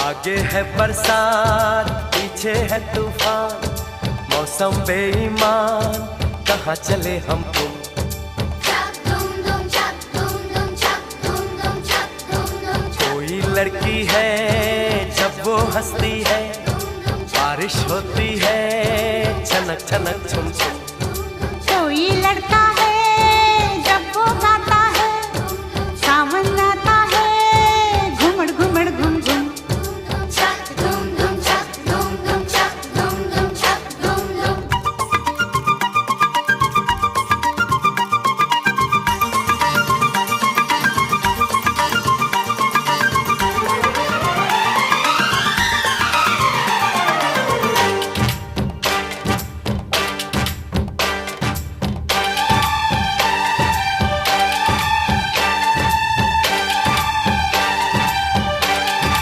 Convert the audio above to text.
आगे है बरसात, पीछे है तूफान, मौसम बेईमान, कहाँ चले हम तुम। कोई लड़की है जब वो हंसती है, बारिश होती है छनक छनक छुम छुम। कोई लड़का